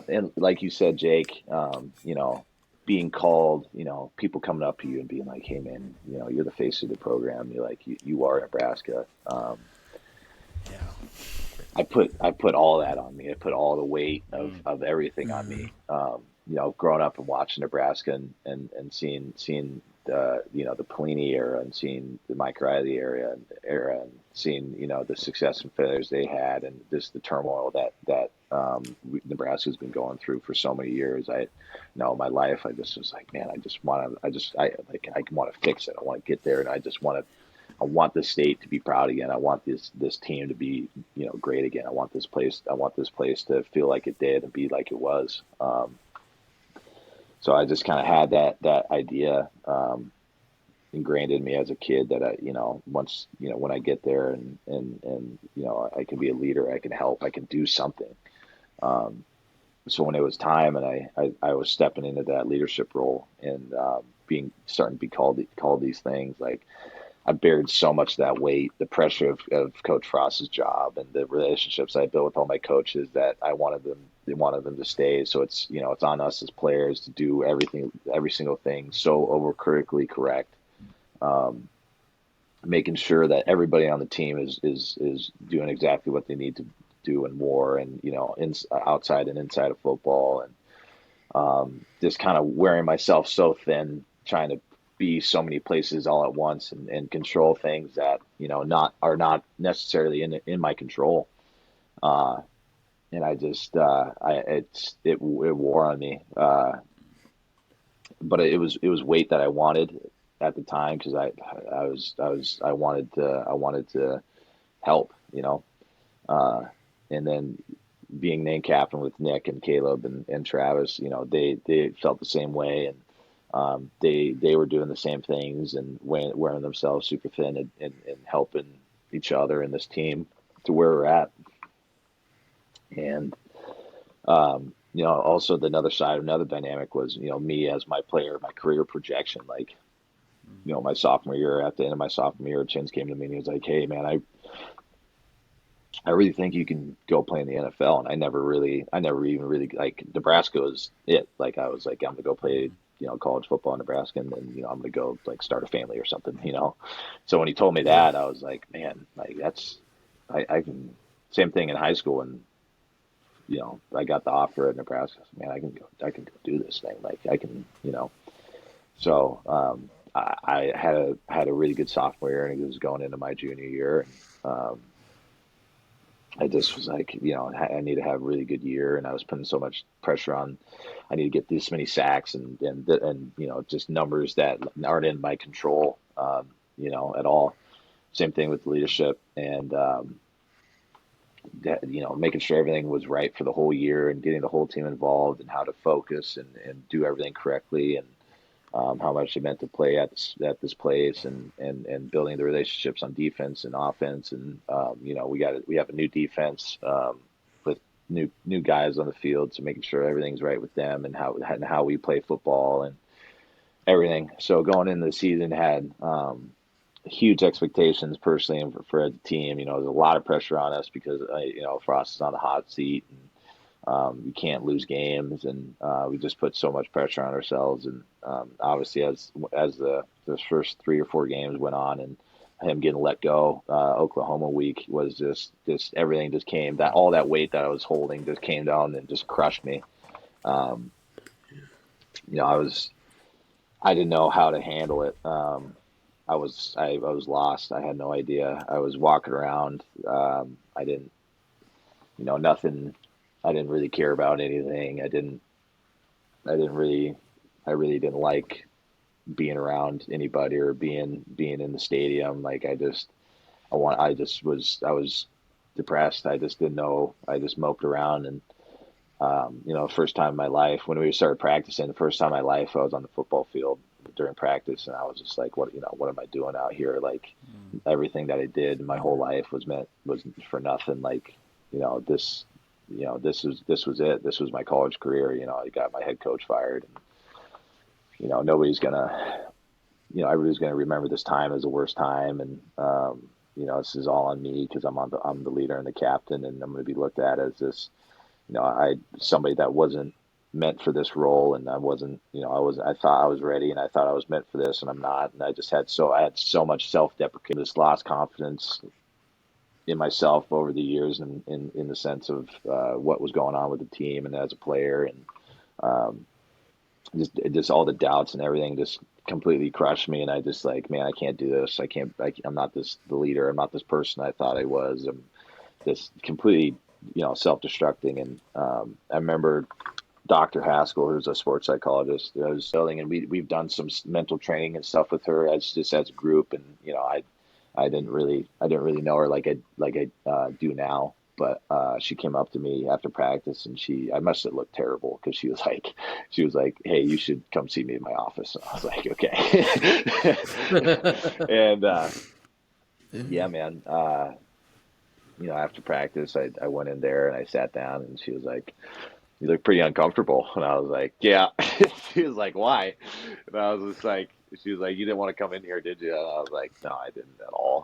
And like you said, Jake, being called, people coming up to you and being like, "Hey, man, you're the face of the program. You're like, you are Nebraska." Yeah. I put all that on me. I put all the weight of Mm. everything on Mm-hmm. me. Growing up and watching Nebraska and seeing the Pelini era and seeing the Mike Riley era and seeing the success and failures they had and just the turmoil that Nebraska's been going through for so many years. My life, I just was like, man, I want to fix it. I want to get there, and I want the state to be proud again. I want this team to be, great again. I want this place to feel like it did and be like it was. So I just kind of had that idea ingrained in me as a kid that once, when I get there and I can be a leader, I can help, I can do something. Um, so when it was time and I was stepping into that leadership role and being starting to be called these things, like I bared so much of that weight, the pressure of Coach Frost's job and the relationships I built with all my coaches that they wanted them to stay. So it's on us as players to do everything, every single thing so overcritically correct, um, making sure that everybody on the team is doing exactly what they need to do and more, and outside and inside of football, and just kind of wearing myself so thin, trying to be so many places all at once and control things that not necessarily in my control. Uh, and I just it wore on me. But it was weight that I wanted at the time because I wanted to help, uh, and then being named captain with Nick and Caleb and Travis, they felt the same way, and they were doing the same things and wearing themselves super thin and helping each other in this team to where we're at. And also the other side, another dynamic was me as my player, my career projection. Like my sophomore year, at the end of my sophomore year, Chins came to me and he was like, "Hey, man, I really think you can go play in the NFL." And I never even really like Nebraska was it. Like I was like, I'm gonna go play, college football in Nebraska, and then I'm gonna go like start a family or something. So when he told me Yeah. that, I was like, man, like I can. Same thing in high school, and I got the offer at Nebraska. So, man, I can go do this thing. Like I can. So I had a really good sophomore year, and it was going into my junior year, and I just was like, I need to have a really good year, and I was putting so much pressure on. I need to get this many sacks and just numbers that aren't in my control, at all. Same thing with leadership and making sure everything was right for the whole year and getting the whole team involved and how to focus and do everything correctly and how much it meant to play at this place and building the relationships on defense and offense and we have a new defense with new guys on the field, so making sure everything's right with them and how we play football and everything. So going into the season had huge expectations personally and for the team. There's a lot of pressure on us because Frost is on the hot seat and we can't lose games, and we just put so much pressure on ourselves. And obviously, as the first 3 or 4 games went on, and him getting let go, Oklahoma week was just everything just came that all that weight that I was holding just came down and just crushed me. Um, I didn't know how to handle it. I was lost. I had no idea. I was walking around. I didn't, nothing. I didn't really care about anything. I didn't really, I really didn't like being around anybody or being in the stadium. Like I was depressed. I just didn't know. I just moped around and, first time in my life when we started practicing, the first time in my life I was on the football field during practice, and I was just like, what am I doing out here? Like everything that I did my whole life was for nothing. Like, this, this was it. This was my college career. I got my head coach fired, and nobody's gonna, everybody's gonna remember this time as the worst time, and this is all on me because I'm the leader and the captain, and I'm going to be looked at as this, I somebody that wasn't meant for this role, and I wasn't, I thought I was ready, and I thought I was meant for this, and I'm not, and I had so much self-deprecation, this lost confidence in myself over the years, and in the sense of what was going on with the team and as a player, and um, just all the doubts and everything just completely crushed me, and I just like, man, I can't do this. I'm not the leader. I'm not this person I thought I was. I'm this completely, self-destructing. And I remember Dr. Haskell, who's a sports psychologist, I was building, and we've done some mental training and stuff with her as a group. And I didn't really know her like I do now. But she came up to me after practice, and I must have looked terrible, because she was like, "Hey, you should come see me in my office." And I was like, "Okay." And yeah, man. After practice, I went in there and I sat down, and she was like, "You look pretty uncomfortable." And I was like, "Yeah." She was like, "Why?" And I was just like, she was like, "You didn't want to come in here, did you?" And I was like, "No, I didn't at all."